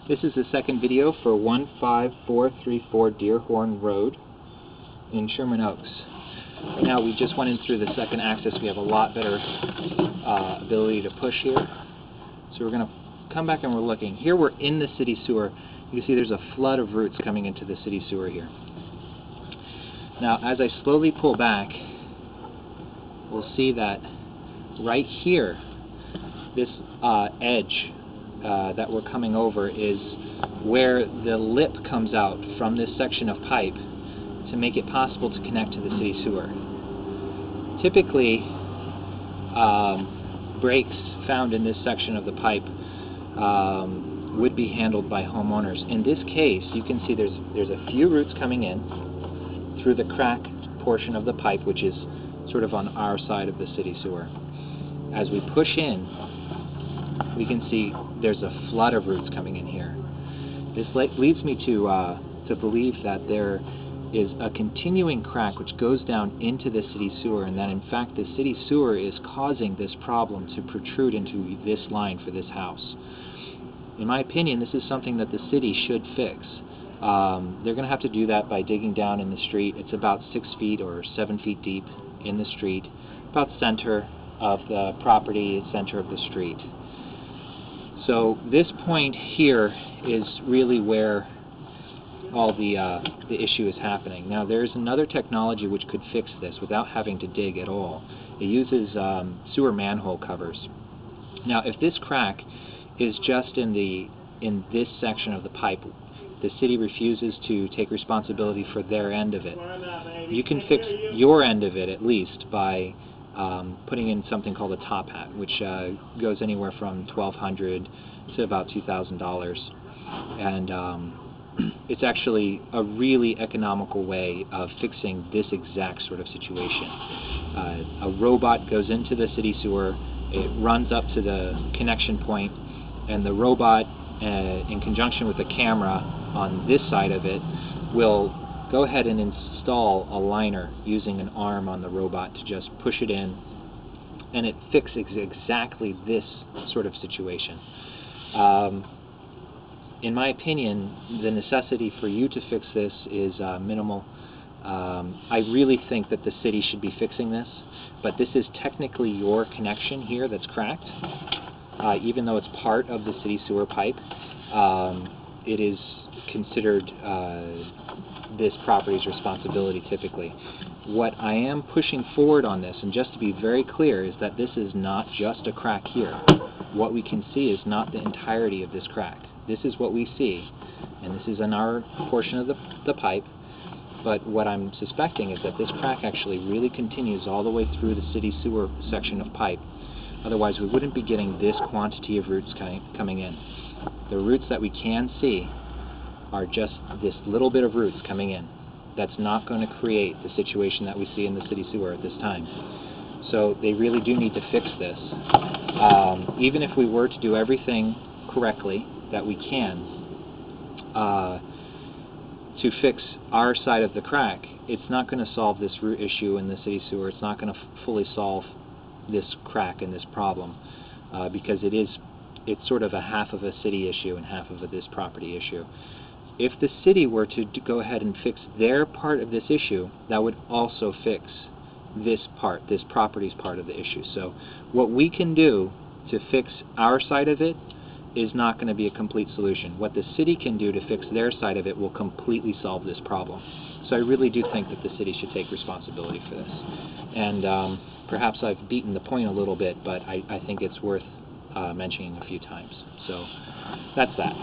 This is the second video for 15434 Deerhorn Road in Sherman Oaks. Now we just went in through the second axis. We have a lot better ability to push here. So we're going to come back and we're looking. Here we're in the city sewer. You can see there's a flood of roots coming into the city sewer here. Now as I slowly pull back, we'll see that right here, this edge that we're coming over is where the lip comes out from this section of pipe to make it possible to connect to the city sewer. Typically, breaks found in this section of the pipe would be handled by homeowners. In this case, you can see there's a few roots coming in through the crack portion of the pipe, which is sort of on our side of the city sewer. As we push in, we can see there's a flood of roots coming in here. This leads me to believe that there is a continuing crack which goes down into the city sewer, and that in fact the city sewer is causing this problem to protrude into this line for this house. In my opinion, this is something that the city should fix. They're going to have to do that by digging down in the street. It's about 6 feet or 7 feet deep in the street, about center of the property, center of the street. So this point here is really where all the issue is happening. Now there's another technology which could fix this without having to dig at all. It uses sewer manhole covers. Now if this crack is just in this section of the pipe, the city refuses to take responsibility for their end of it. You can fix your end of it at least by putting in something called a top hat, which goes anywhere from $1,200 to about $2,000, and it's actually a really economical way of fixing this exact sort of situation. A robot goes into the city sewer, it runs up to the connection point, and the robot, in conjunction with a camera on this side of it, will go ahead and install a liner using an arm on the robot to just push it in, and it fixes exactly this sort of situation. In my opinion, the necessity for you to fix this is minimal. I really think that the city should be fixing this, but this is technically your connection here that's cracked. Even though it's part of the city sewer pipe, it is considered this property's responsibility typically. What I am pushing forward on this, and just to be very clear, is that this is not just a crack here. What we can see is not the entirety of this crack. This is what we see, and this is in our portion of the pipe, but what I'm suspecting is that this crack actually really continues all the way through the city sewer section of pipe. Otherwise we wouldn't be getting this quantity of roots coming in. The roots that we can see are just this little bit of roots coming in. That's not going to create the situation that we see in the city sewer at this time. So they really do need to fix this. Even if we were to do everything correctly that we can to fix our side of the crack, it's not going to solve this root issue in the city sewer. It's not going to fully solve this crack and this problem because it's sort of a half of a city issue and half of this property issue. If the city were to go ahead and fix their part of this issue, that would also fix this part, this property's part of the issue. So what we can do to fix our side of it is not going to be a complete solution. What the city can do to fix their side of it will completely solve this problem. So I really do think that the city should take responsibility for this. And perhaps I've beaten the point a little bit, but I think it's worth mentioning a few times. So that's that.